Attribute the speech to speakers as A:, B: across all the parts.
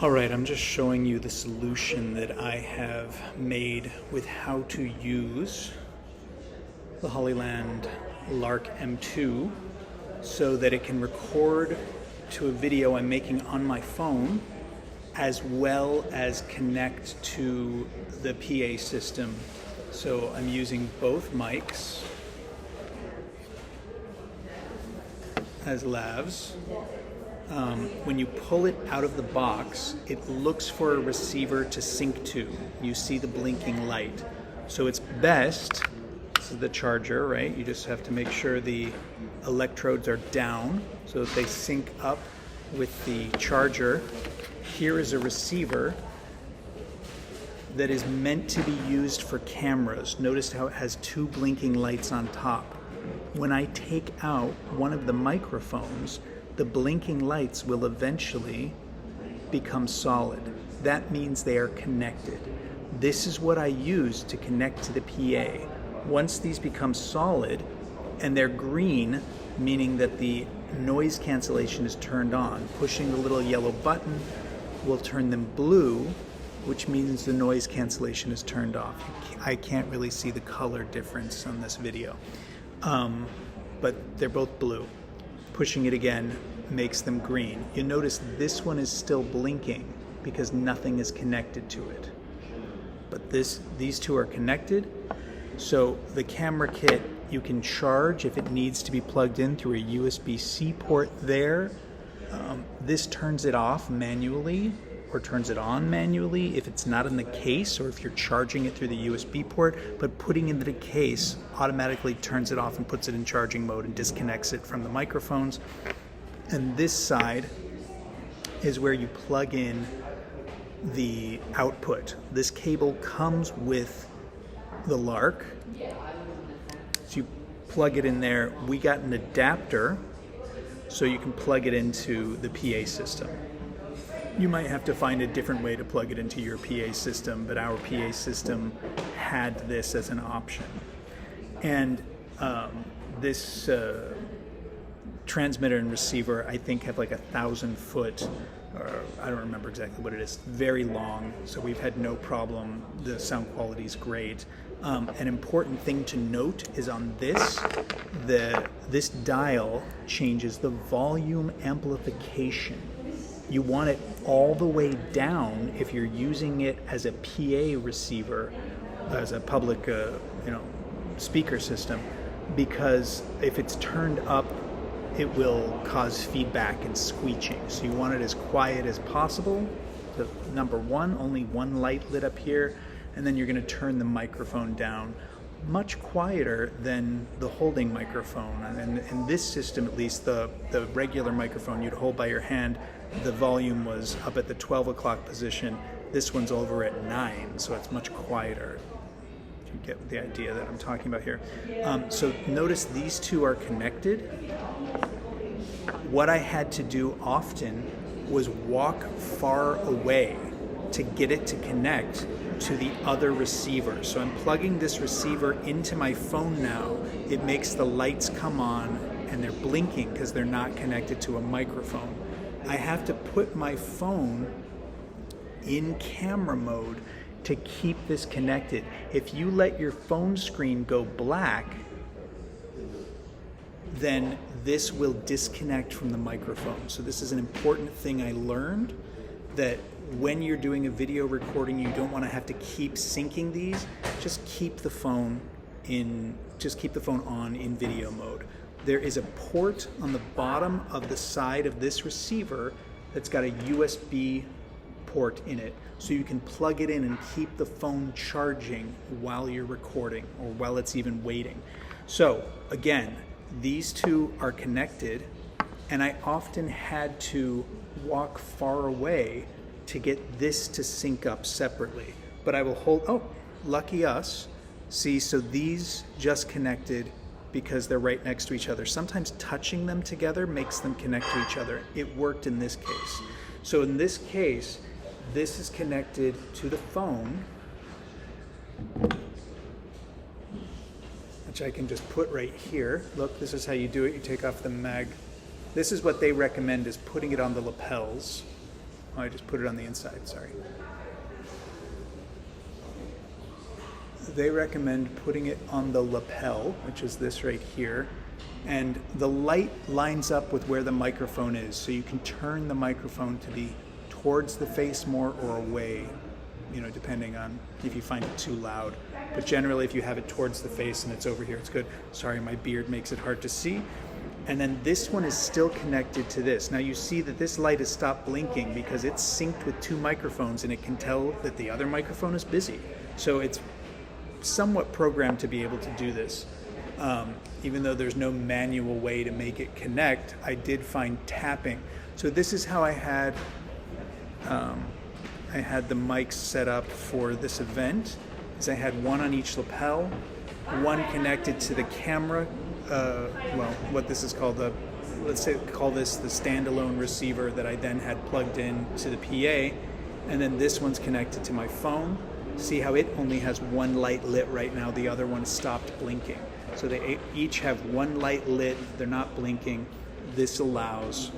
A: All right, I'm just showing you the solution that I have made with how to use the Hollyland Lark M2 so that it can record to a video I'm making on my phone as well as connect to the PA system. So I'm using both mics as lavs. When you pull it out of the box, it looks for a receiver to sync to. You see the blinking light. So it's best, this is the charger, right? You just have to make sure the electrodes are down so that they sync up with the charger. Here is a receiver that is meant to be used for cameras. Notice how it has two blinking lights on top. When I take out one of the microphones, the blinking lights will eventually become solid. That means they are connected. This is what I use to connect to the PA. Once these become solid and they're green, meaning that the noise cancellation is turned on, pushing the little yellow button will turn them blue, which means the noise cancellation is turned off. I can't really see the color difference on this video, but they're both blue. Pushing it again makes them green. You notice this one is still blinking because nothing is connected to it. But these two are connected. So the camera kit you can charge if it needs to be plugged in through a USB-C port there. This turns it off manually or turns it on manually if it's not in the case or if you're charging it through the USB port, but putting it into the case automatically turns it off and puts it in charging mode and disconnects it from the microphones. And this side is where you plug in the output. This cable comes with the Lark. So you plug it in there. We got an adapter so you can plug it into the PA system. You might have to find a different way to plug it into your PA system, but our PA system had this as an option. And this transmitter and receiver, I think, have like 1,000-foot, or I don't remember exactly what it is, very long, so we've had no problem. The sound quality is great. An important thing to note is on this, this dial changes the volume amplification. You want it all the way down if you're using it as a PA receiver, as a public speaker system, because if it's turned up, it will cause feedback and screeching. So you want it as quiet as possible. So number one, only one light lit up here, and then you're going to turn the microphone down much quieter than the holding microphone. And in this system, at least, the regular microphone you'd hold by your hand, the volume was up at the 12 o'clock position. This one's over at 9, so it's much quieter. You get the idea that I'm talking about here. So notice these two are connected. What I had to do often was walk far away to get it to connect to the other receiver. So I'm plugging this receiver into my phone now. It makes the lights come on and they're blinking because they're not connected to a microphone. I have to put my phone in camera mode to keep this connected. If you let your phone screen go black, then this will disconnect from the microphone. So this is an important thing I learned, that when you're doing a video recording, you don't want to have to keep syncing these. Just keep the phone on in video mode. There is a port on the bottom of the side of this receiver that's got a USB port in it, so you can plug it in and keep the phone charging while you're recording or while it's even waiting. So again, these two are connected, and I often had to walk far away to get this to sync up separately. But I will hold, oh, lucky us. See, so these just connected because they're right next to each other. Sometimes touching them together makes them connect to each other. It worked in this case. So in this case, this is connected to the phone, which I can just put right here. Look, this is how you do it. You take off the mag. This is what they recommend, is putting it on the lapels. I just put it on the inside, sorry. They recommend putting it on the lapel, which is this right here, and the light lines up with where the microphone is, so you can turn the microphone to be towards the face more or away, you know, depending on if you find it too loud. But generally, if you have it towards the face and it's over here, it's good. Sorry, my beard makes it hard to see. And then this one is still connected to this. Now you see that this light has stopped blinking because it's synced with two microphones and it can tell that the other microphone is busy. So it's somewhat programmed to be able to do this. Even though there's no manual way to make it connect, I did find tapping. So this is how I had the mics set up for this event. Is I had one on each lapel, one connected to the camera. Well, what this is called, call this the standalone receiver that I then had plugged in to the PA, and then this one's connected to my phone. See how it only has one light lit right now, the other one stopped blinking. So they each have one light lit, they're not blinking. This allows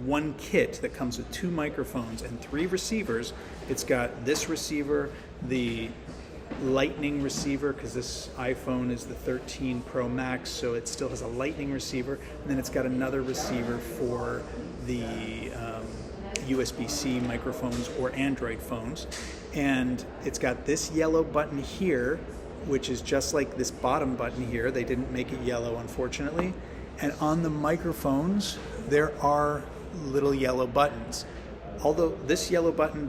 A: one kit that comes with two microphones and three receivers. It's got this receiver, the Lightning receiver, because this iPhone is the 13 Pro Max, so it still has a Lightning receiver, and then it's got another receiver for the USB-C microphones or Android phones, and it's got this yellow button here, which is just like this bottom button here. They didn't make it yellow, unfortunately, and on the microphones there are little yellow buttons. Although this yellow button,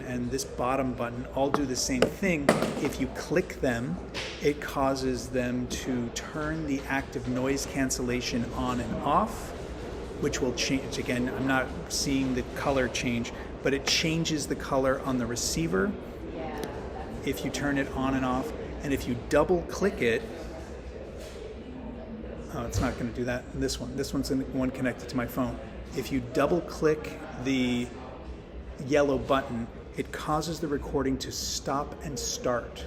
A: and this bottom button all do the same thing, if you click them, it causes them to turn the active noise cancellation on and off, which will change. Again, I'm not seeing the color change, but it changes the color on the receiver if you turn it on and off. And if you double click it, oh, it's not going to do that. This one's the one connected to my phone. If you double click the yellow button, it causes the recording to stop and start.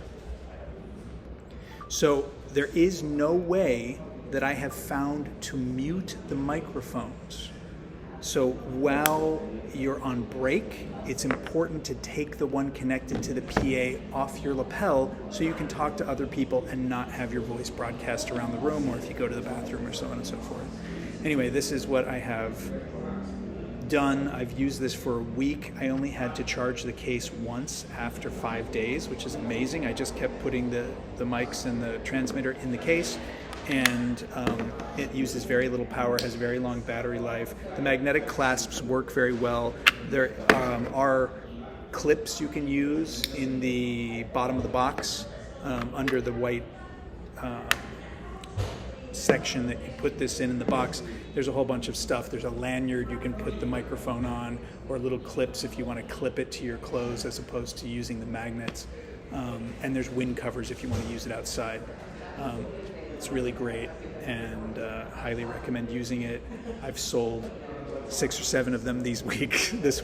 A: So there is no way that I have found to mute the microphones. So while you're on break, it's important to take the one connected to the PA off your lapel so you can talk to other people and not have your voice broadcast around the room, or if you go to the bathroom or so on and so forth. Anyway, this is what I have done. I've used this for a week. I only had to charge the case once after 5 days, which is amazing. I just kept putting the mics and the transmitter in the case, and it uses very little power, has very long battery life. The magnetic clasps work very well. There are clips you can use in the bottom of the box under the white section that you put this in the box. There's a whole bunch of stuff. There's a lanyard you can put the microphone on, or little clips if you want to clip it to your clothes as opposed to using the magnets. And there's wind covers if you want to use it outside. It's really great, and highly recommend using it. I've sold 6 or 7 of them this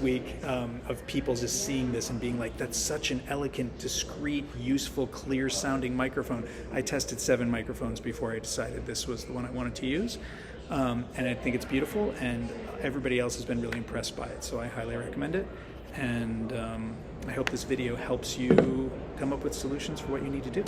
A: week, of people just seeing this and being like, that's such an elegant, discreet, useful, clear sounding microphone. I tested 7 microphones before I decided this was the one I wanted to use, and I think it's beautiful, and everybody else has been really impressed by it, so I highly recommend it. And I hope this video helps you come up with solutions for what you need to do.